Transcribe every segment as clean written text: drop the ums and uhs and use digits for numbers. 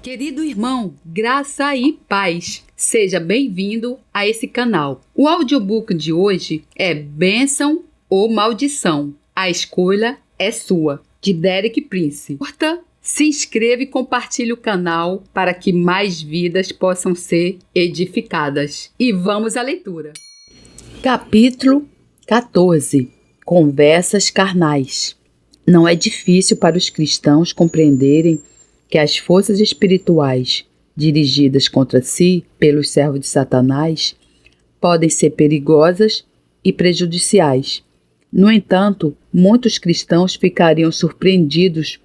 Querido irmão, graça e paz, seja bem-vindo a esse canal. O audiobook de hoje é Bênção ou Maldição? A escolha é sua, de Derek Prince. Curta, se inscreva e compartilhe o canal para que mais vidas possam ser edificadas. E vamos à leitura. Capítulo 14. Conversas carnais. Não é difícil para os cristãos compreenderem que as forças espirituais dirigidas contra si pelos servos de Satanás podem ser perigosas e prejudiciais. No entanto, muitos cristãos ficariam surpreendidos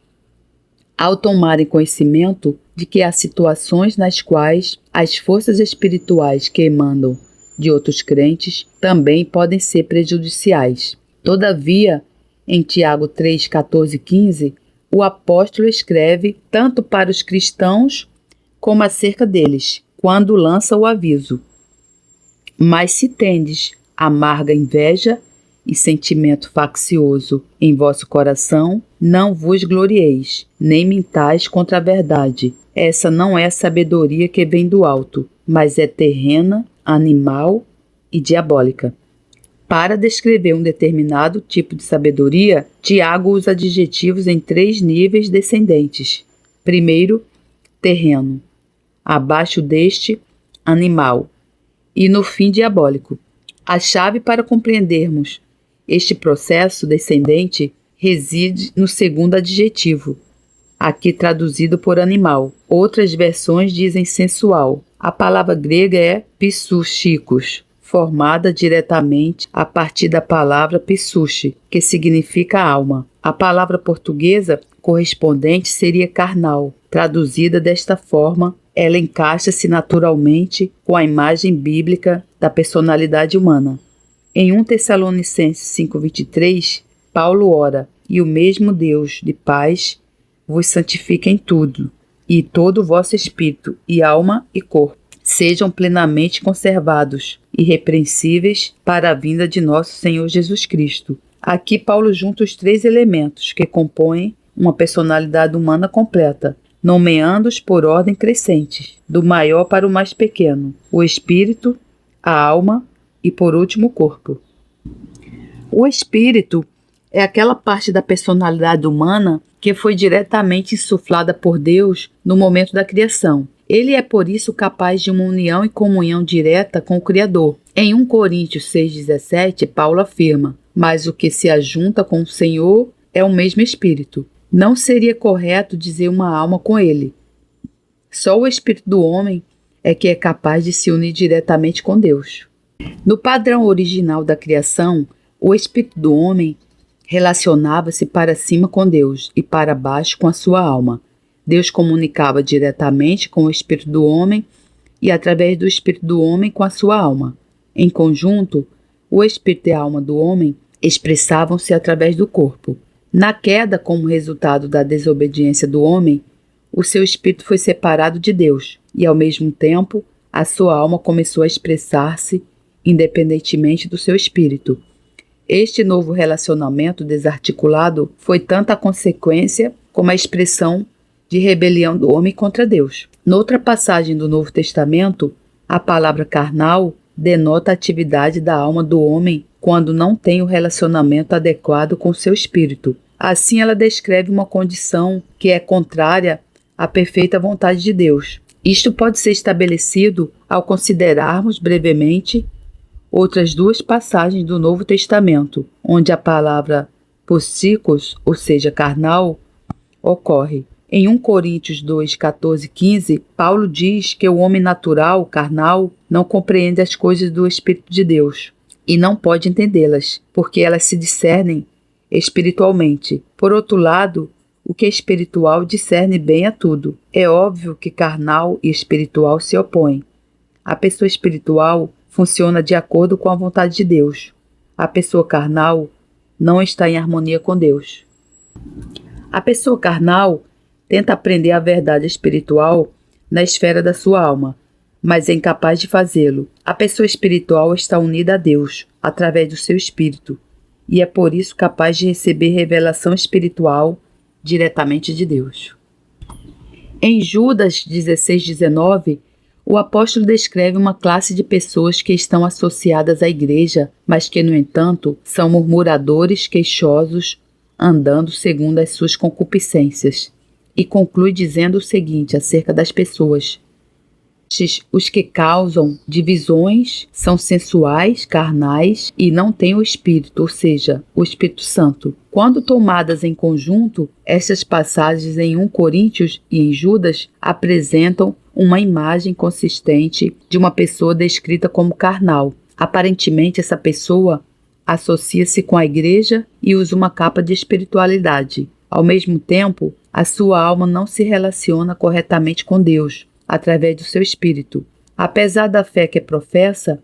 ao tomarem conhecimento de que há situações nas quais as forças espirituais que emanam de outros crentes também podem ser prejudiciais. Todavia, em Tiago 3, 14 e 15, o apóstolo escreve tanto para os cristãos como acerca deles, quando lança o aviso: mas se tendes amarga inveja e sentimento faccioso em vosso coração, não vos glorieis, nem mintais contra a verdade. Essa não é a sabedoria que vem do alto, mas é terrena, animal e diabólica. Para descrever um determinado tipo de sabedoria, Tiago usa adjetivos em 3 níveis descendentes. Primeiro, terreno. Abaixo deste, animal. E no fim, diabólico. A chave para compreendermos este processo descendente reside no segundo adjetivo, aqui traduzido por animal. Outras versões dizem sensual. A palavra grega é psuchikos, formada diretamente a partir da palavra psuche, que significa alma. A palavra portuguesa correspondente seria carnal. Traduzida desta forma, ela encaixa-se naturalmente com a imagem bíblica da personalidade humana. Em 1 Tessalonicenses 5,23, Paulo ora: e o mesmo Deus de paz vos santifica em tudo, e todo o vosso espírito, e alma e corpo sejam plenamente conservados, irrepreensíveis para a vinda de nosso Senhor Jesus Cristo. Aqui Paulo junta os 3 elementos que compõem uma personalidade humana completa, nomeando-os por ordem crescente, do maior para o mais pequeno: o espírito, a alma e, por último, o corpo. O espírito é aquela parte da personalidade humana que foi diretamente insuflada por Deus no momento da criação. Ele é, por isso, capaz de uma união e comunhão direta com o Criador. Em 1 Coríntios 6,17, Paulo afirma: mas o que se ajunta com o Senhor é o mesmo Espírito. Não seria correto dizer uma alma com ele. Só o Espírito do homem é que é capaz de se unir diretamente com Deus. No padrão original da criação, o Espírito do homem relacionava-se para cima com Deus e para baixo com a sua alma. Deus comunicava diretamente com o espírito do homem e através do espírito do homem com a sua alma. Em conjunto, o espírito e a alma do homem expressavam-se através do corpo. Na queda, como resultado da desobediência do homem, o seu espírito foi separado de Deus e, ao mesmo tempo, a sua alma começou a expressar-se independentemente do seu espírito. Este novo relacionamento desarticulado foi tanto a consequência como a expressão de rebelião do homem contra Deus. Noutra passagem do Novo Testamento, a palavra carnal denota a atividade da alma do homem quando não tem o relacionamento adequado com seu espírito. Assim, ela descreve uma condição que é contrária à perfeita vontade de Deus. Isto pode ser estabelecido ao considerarmos brevemente outras 2 passagens do Novo Testamento, onde a palavra psíquicos, ou seja, carnal, ocorre. Em 1 Coríntios 2, 14 e 15, Paulo diz que o homem natural, carnal, não compreende as coisas do Espírito de Deus e não pode entendê-las, porque elas se discernem espiritualmente. Por outro lado, o que é espiritual discerne bem a tudo. É óbvio que carnal e espiritual se opõem. A pessoa espiritual funciona de acordo com a vontade de Deus. A pessoa carnal não está em harmonia com Deus. A pessoa carnal tenta aprender a verdade espiritual na esfera da sua alma, mas é incapaz de fazê-lo. A pessoa espiritual está unida a Deus, através do seu espírito, e é por isso capaz de receber revelação espiritual diretamente de Deus. Em Judas 16:19, o apóstolo descreve uma classe de pessoas que estão associadas à igreja, mas que, no entanto, são murmuradores, queixosos, andando segundo as suas concupiscências. E conclui dizendo o seguinte acerca das pessoas: os que causam divisões são sensuais, carnais e não têm o Espírito, ou seja, o Espírito Santo. Quando tomadas em conjunto, estas passagens em 1 Coríntios e em Judas apresentam uma imagem consistente de uma pessoa descrita como carnal. Aparentemente, essa pessoa associa-se com a igreja e usa uma capa de espiritualidade. Ao mesmo tempo, a sua alma não se relaciona corretamente com Deus, através do seu espírito. Apesar da fé que professa,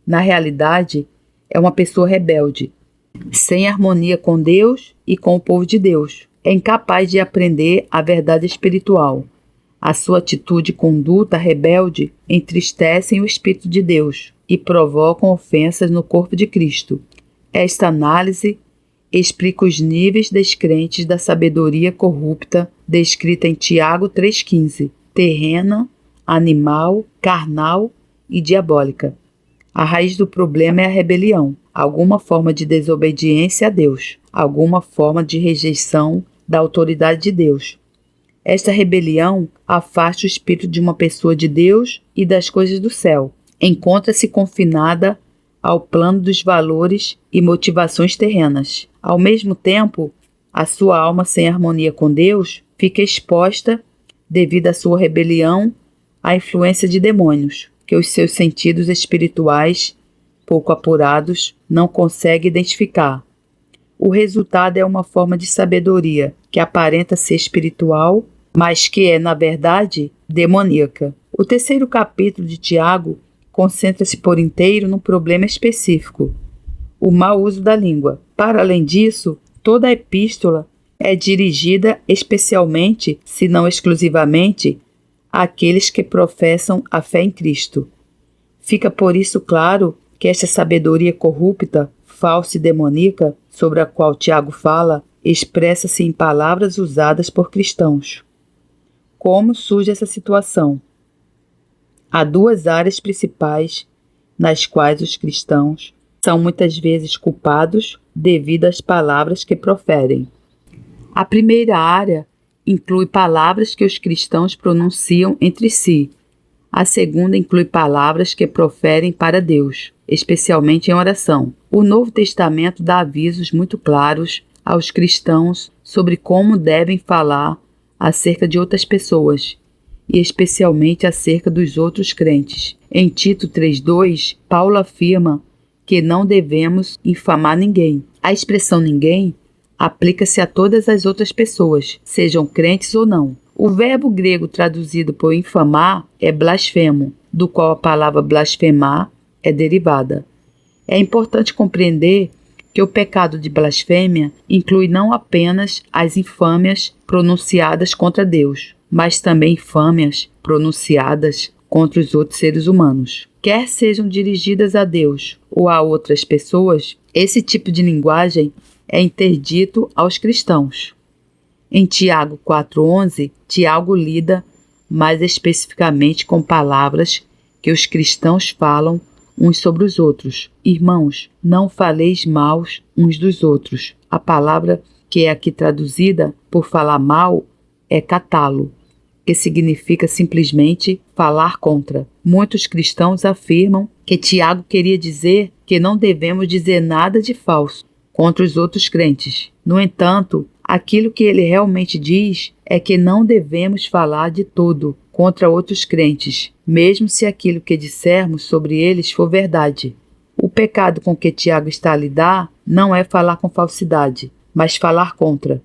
na realidade, é uma pessoa rebelde, sem harmonia com Deus e com o povo de Deus. É incapaz de aprender a verdade espiritual. A sua atitude e conduta rebelde entristecem o Espírito de Deus e provocam ofensas no corpo de Cristo. Esta análise explica os níveis descrentes da sabedoria corrupta descrita em Tiago 3,15, terrena, animal, carnal e diabólica. A raiz do problema é a rebelião, alguma forma de desobediência a Deus, alguma forma de rejeição da autoridade de Deus. Esta rebelião afasta o espírito de uma pessoa de Deus e das coisas do céu. Encontra-se confinada ao plano dos valores e motivações terrenas. Ao mesmo tempo, a sua alma sem harmonia com Deus fica exposta, devido à sua rebelião, à influência de demônios, que os seus sentidos espirituais, pouco apurados, não conseguem identificar. O resultado é uma forma de sabedoria que aparenta ser espiritual, mas que é, na verdade, demoníaca. O terceiro capítulo de Tiago concentra-se por inteiro num problema específico: o mau uso da língua. Para além disso, toda a epístola é dirigida especialmente, se não exclusivamente, àqueles que professam a fé em Cristo. Fica por isso claro que esta sabedoria corrupta, falsa e demoníaca, sobre a qual Tiago fala, expressa-se em palavras usadas por cristãos. Como surge essa situação? Há duas áreas principais nas quais os cristãos são muitas vezes culpados devido às palavras que proferem. A primeira área inclui palavras que os cristãos pronunciam entre si. A segunda inclui palavras que proferem para Deus, especialmente em oração. O Novo Testamento dá avisos muito claros aos cristãos sobre como devem falar acerca de outras pessoas, e especialmente acerca dos outros crentes. Em Tito 3,2, Paulo afirma que não devemos infamar ninguém. A expressão ninguém aplica-se a todas as outras pessoas, sejam crentes ou não. O verbo grego traduzido por infamar é blasfemo, do qual a palavra blasfemar é derivada. É importante compreender que o pecado de blasfêmia inclui não apenas as infâmias pronunciadas contra Deus, mas também infâmias pronunciadas contra os outros seres humanos. Quer sejam dirigidas a Deus ou a outras pessoas, esse tipo de linguagem é interdito aos cristãos. Em Tiago 4,11, Tiago lida mais especificamente com palavras que os cristãos falam uns sobre os outros. Irmãos, não faleis mal uns dos outros. A palavra que é aqui traduzida por falar mal é catalo, que significa simplesmente falar contra. Muitos cristãos afirmam que Tiago queria dizer que não devemos dizer nada de falso contra os outros crentes. No entanto, aquilo que ele realmente diz é que não devemos falar de tudo contra outros crentes, mesmo se aquilo que dissermos sobre eles for verdade. O pecado com que Tiago está a lidar não é falar com falsidade, mas falar contra.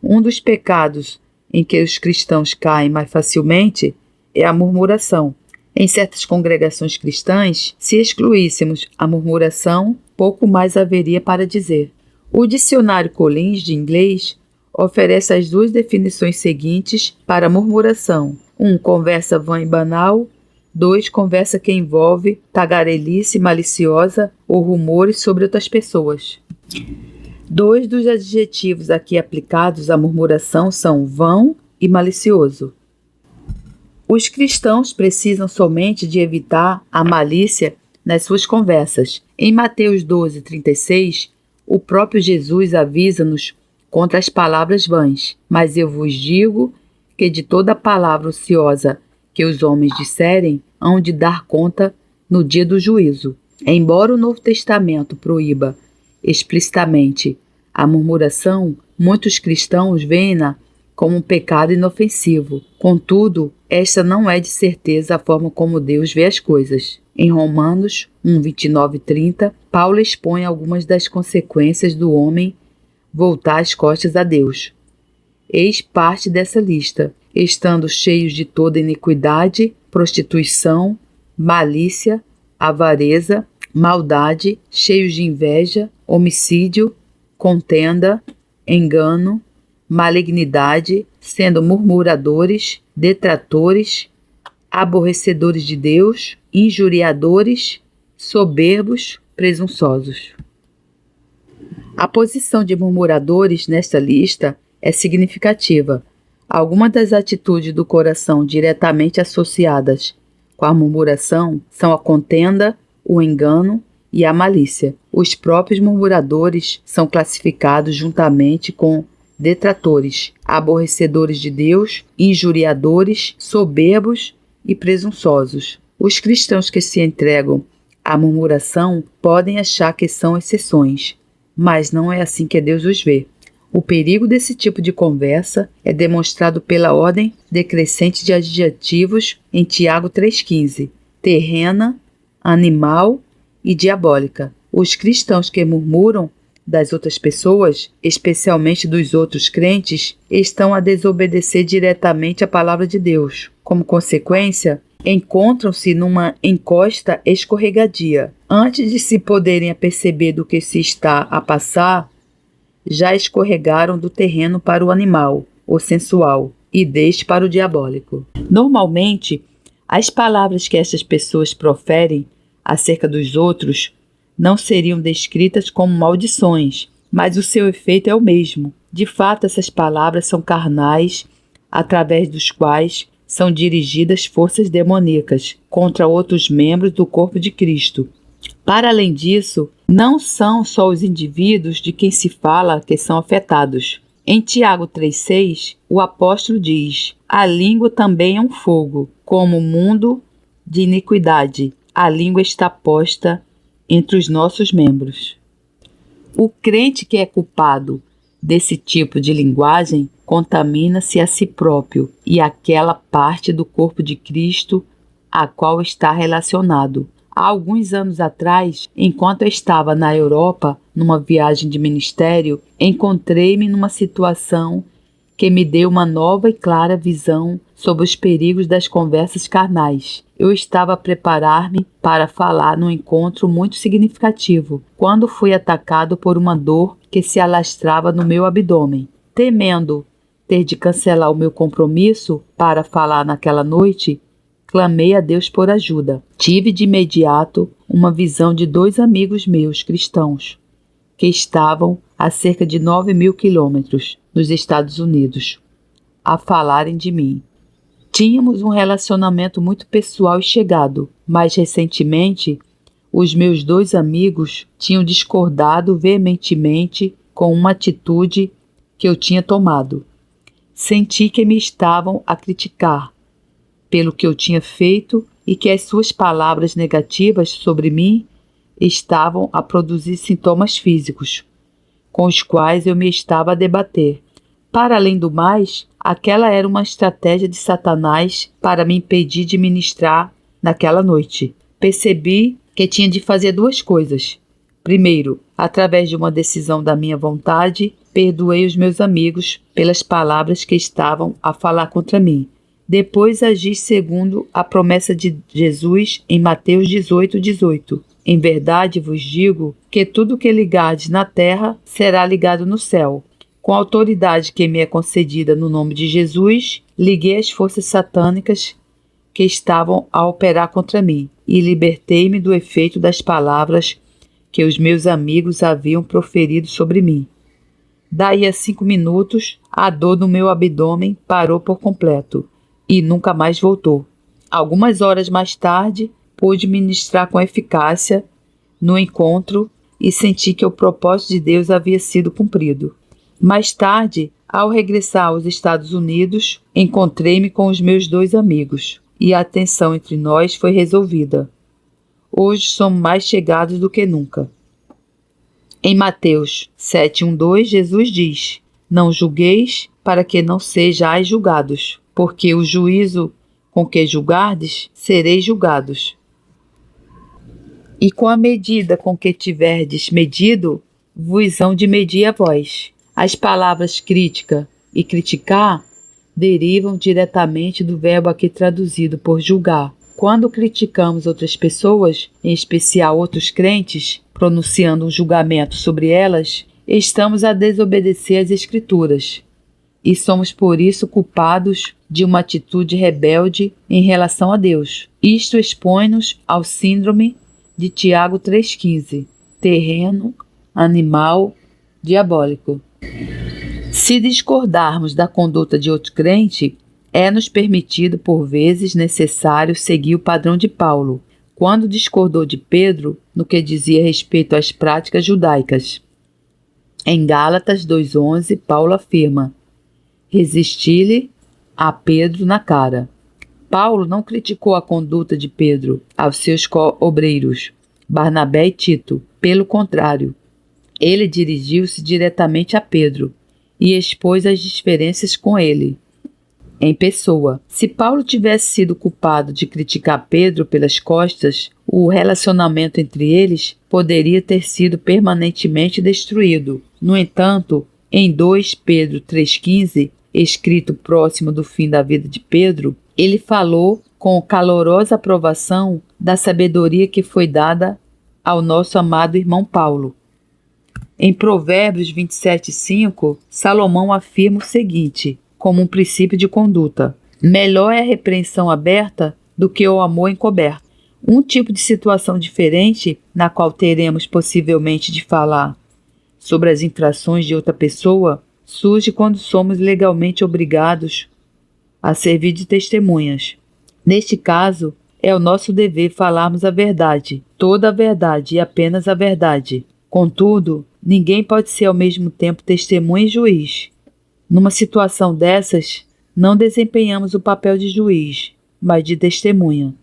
Um dos pecados em que os cristãos caem mais facilmente é a murmuração. Em certas congregações cristãs, se excluíssemos a murmuração, pouco mais haveria para dizer. O dicionário Collins de inglês oferece as duas definições seguintes para murmuração: 1. Conversa vã e banal. 2. Conversa que envolve tagarelice maliciosa ou rumores sobre outras pessoas. Dois dos adjetivos aqui aplicados à murmuração são vão e malicioso. Os cristãos precisam somente de evitar a malícia nas suas conversas. Em Mateus 12:36, o próprio Jesus avisa-nos contra as palavras vãs. Mas eu vos digo que de toda palavra ociosa que os homens disserem, hão de dar conta no dia do juízo. Embora o Novo Testamento proíba explicitamente a murmuração, muitos cristãos veem-na como um pecado inofensivo. Contudo, esta não é de certeza a forma como Deus vê as coisas. Em Romanos 1:29-30, Paulo expõe algumas das consequências do homem voltar as costas a Deus. Eis parte dessa lista: estando cheios de toda iniquidade, prostituição, malícia, avareza, maldade, cheios de inveja, homicídio, contenda, engano, malignidade, sendo murmuradores, detratores, aborrecedores de Deus, injuriadores, soberbos, presunçosos. A posição de murmuradores nesta lista é significativa. Algumas das atitudes do coração diretamente associadas com a murmuração são a contenda, o engano e a malícia. Os próprios murmuradores são classificados juntamente com detratores, aborrecedores de Deus, injuriadores, soberbos e presunçosos. Os cristãos que se entregam à murmuração podem achar que são exceções, mas não é assim que Deus os vê. O perigo desse tipo de conversa é demonstrado pela ordem decrescente de adjetivos em Tiago 3,15: terrena, animal e diabólica. Os cristãos que murmuram das outras pessoas, especialmente dos outros crentes, estão a desobedecer diretamente a palavra de Deus. Como consequência, encontram-se numa encosta escorregadia. Antes de se poderem aperceber do que se está a passar, já escorregaram do terreno para o animal, o sensual, e deste para o diabólico. Normalmente, as palavras que essas pessoas proferem acerca dos outros não seriam descritas como maldições, mas o seu efeito é o mesmo. De fato, essas palavras são carnais, através dos quais são dirigidas forças demoníacas contra outros membros do corpo de Cristo. Para além disso, não são só os indivíduos de quem se fala que são afetados. Em Tiago 3,6, o apóstolo diz: a língua também é um fogo, como mundo de iniquidade. A língua está posta entre os nossos membros. O crente que é culpado desse tipo de linguagem contamina-se a si próprio e aquela parte do corpo de Cristo a qual está relacionado. Há alguns anos atrás, enquanto eu estava na Europa, numa viagem de ministério, encontrei-me numa situação que me deu uma nova e clara visão sobre os perigos das conversas carnais. Eu estava a preparar-me para falar num encontro muito significativo, quando fui atacado por uma dor que se alastrava no meu abdômen. Temendo ter de cancelar o meu compromisso para falar naquela noite, clamei a Deus por ajuda. Tive de imediato uma visão de 2 amigos meus cristãos, que estavam a cerca de 9.000 quilômetros nos Estados Unidos, a falarem de mim. Tínhamos um relacionamento muito pessoal e chegado, mas recentemente os meus 2 amigos tinham discordado veementemente com uma atitude que eu tinha tomado. Senti que me estavam a criticar pelo que eu tinha feito e que as suas palavras negativas sobre mim estavam a produzir sintomas físicos, com os quais eu me estava a debater. Para além do mais, aquela era uma estratégia de Satanás para me impedir de ministrar naquela noite. Percebi que tinha de fazer 2 coisas. Primeiro, através de uma decisão da minha vontade, perdoei os meus amigos pelas palavras que estavam a falar contra mim. Depois agi segundo a promessa de Jesus em Mateus 18:18. Em verdade vos digo que tudo que ligardes na terra será ligado no céu. Com a autoridade que me é concedida no nome de Jesus, liguei as forças satânicas que estavam a operar contra mim e libertei-me do efeito das palavras que os meus amigos haviam proferido sobre mim. Daí a 5 minutos, a dor no meu abdômen parou por completo. e nunca mais voltou. Algumas horas mais tarde, pude ministrar com eficácia no encontro e senti que o propósito de Deus havia sido cumprido. Mais tarde, ao regressar aos Estados Unidos, encontrei-me com os meus 2 amigos e a tensão entre nós foi resolvida. Hoje somos mais chegados do que nunca. Em Mateus 7:12, Jesus diz: Não julgueis para que não sejais julgados, porque o juízo com que julgardes, sereis julgados. E com a medida com que tiverdes medido, vos hão de medir a vós. As palavras crítica e criticar derivam diretamente do verbo aqui traduzido por julgar. Quando criticamos outras pessoas, em especial outros crentes, pronunciando um julgamento sobre elas, estamos a desobedecer às Escrituras. E somos por isso culpados de uma atitude rebelde em relação a Deus. Isto expõe-nos ao síndrome de Tiago 3,15, terreno, animal, diabólico. Se discordarmos da conduta de outro crente, é-nos permitido, por vezes, necessário seguir o padrão de Paulo, quando discordou de Pedro no que dizia respeito às práticas judaicas. Em Gálatas 2,11, Paulo afirma: resisti-lhe a Pedro na cara. Paulo não criticou a conduta de Pedro aos seus co-obreiros, Barnabé e Tito. Pelo contrário, ele dirigiu-se diretamente a Pedro e expôs as diferenças com ele, em pessoa. Se Paulo tivesse sido culpado de criticar Pedro pelas costas, o relacionamento entre eles poderia ter sido permanentemente destruído. No entanto, em 2 Pedro 3,15, escrito próximo do fim da vida de Pedro, ele falou com calorosa aprovação da sabedoria que foi dada ao nosso amado irmão Paulo. Em Provérbios 27,5, Salomão afirma o seguinte, como um princípio de conduta: melhor é a repreensão aberta do que o amor encoberto. Um tipo de situação diferente, na qual teremos possivelmente de falar sobre as infrações de outra pessoa, surge quando somos legalmente obrigados a servir de testemunhas. Neste caso, é o nosso dever falarmos a verdade, toda a verdade e apenas a verdade. Contudo, ninguém pode ser ao mesmo tempo testemunha e juiz. Numa situação dessas, não desempenhamos o papel de juiz, mas de testemunha.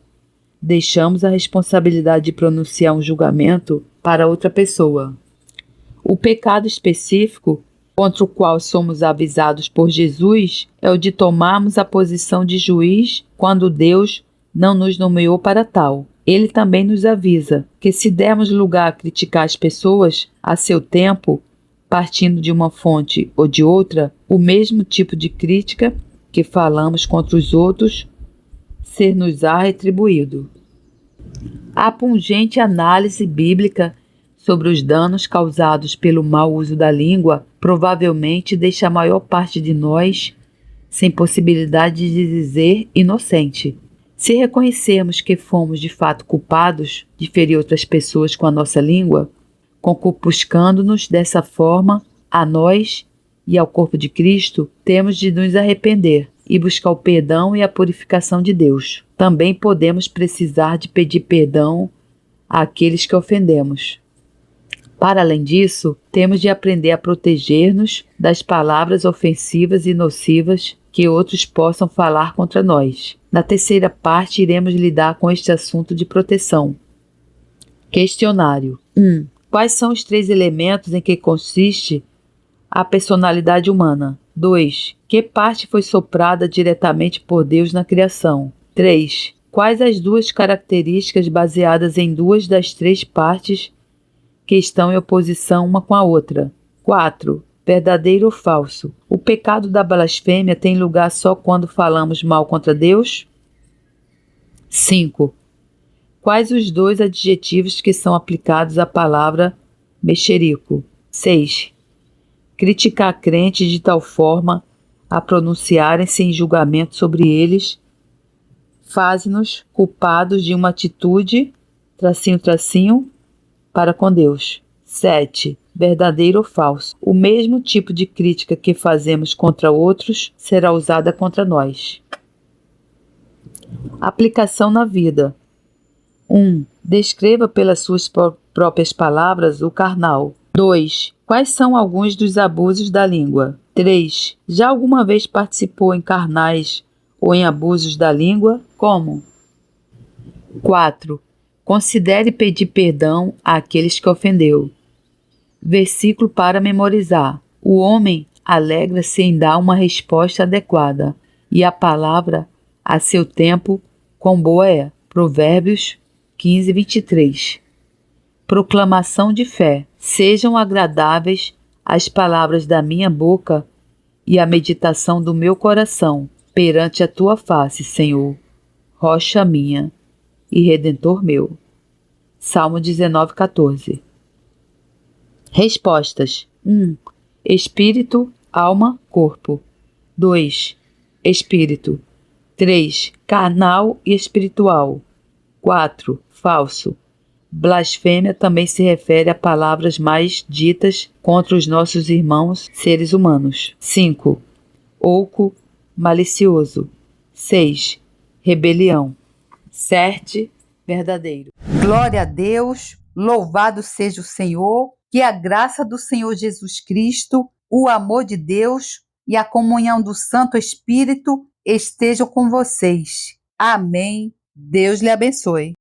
Deixamos a responsabilidade de pronunciar um julgamento para outra pessoa. O pecado específico contra o qual somos avisados por Jesus é o de tomarmos a posição de juiz quando Deus não nos nomeou para tal. Ele também nos avisa que se dermos lugar a criticar as pessoas a seu tempo, partindo de uma fonte ou de outra, o mesmo tipo de crítica que falamos contra os outros ser-nos-á retribuído. A pungente análise bíblica sobre os danos causados pelo mau uso da língua provavelmente deixa a maior parte de nós sem possibilidade de dizer inocente. Se reconhecermos que fomos de fato culpados de ferir outras pessoas com a nossa língua, concupiscando-nos dessa forma a nós e ao corpo de Cristo, temos de nos arrepender e buscar o perdão e a purificação de Deus. Também podemos precisar de pedir perdão àqueles que ofendemos. Para além disso, temos de aprender a proteger-nos das palavras ofensivas e nocivas que outros possam falar contra nós. Na terceira parte, iremos lidar com este assunto de proteção. Questionário 1. Quais são os 3 elementos em que consiste a personalidade humana? 2. Que parte foi soprada diretamente por Deus na criação? 3. Quais as 2 características baseadas em 2 das 3 partes que estão em oposição uma com a outra? 4. Verdadeiro ou falso? O pecado da blasfêmia tem lugar só quando falamos mal contra Deus? 5. Quais os 2 adjetivos que são aplicados à palavra mexerico? 6. Criticar crentes de tal forma a pronunciarem-se em julgamento sobre eles faz-nos culpados de uma atitude, para com Deus. 7. Verdadeiro ou falso? O mesmo tipo de crítica que fazemos contra outros será usada contra nós. Aplicação na vida. 1. Descreva pelas suas próprias palavras o carnal. 2. Quais são alguns dos abusos da língua? 3. Já alguma vez participou em carnais ou em abusos da língua? Como? 4. Considere pedir perdão àqueles que ofendeu. Versículo para memorizar. O homem alegra-se em dar uma resposta adequada, e a palavra, a seu tempo, quão boa é. Provérbios 15, 23. Proclamação de fé. Sejam agradáveis as palavras da minha boca e a meditação do meu coração perante a tua face, Senhor, rocha minha e redentor meu. Salmo 19, 14. Respostas. 1. Espírito, alma, corpo. 2. Espírito. 3. Carnal e espiritual. 4. Falso. Blasfêmia também se refere a palavras mais ditas contra os nossos irmãos seres humanos. 5. Oco, malicioso. 6. Rebelião. 7. Verdadeiro. Glória a Deus, louvado seja o Senhor, que a graça do Senhor Jesus Cristo, o amor de Deus e a comunhão do Santo Espírito estejam com vocês. Amém. Deus lhe abençoe.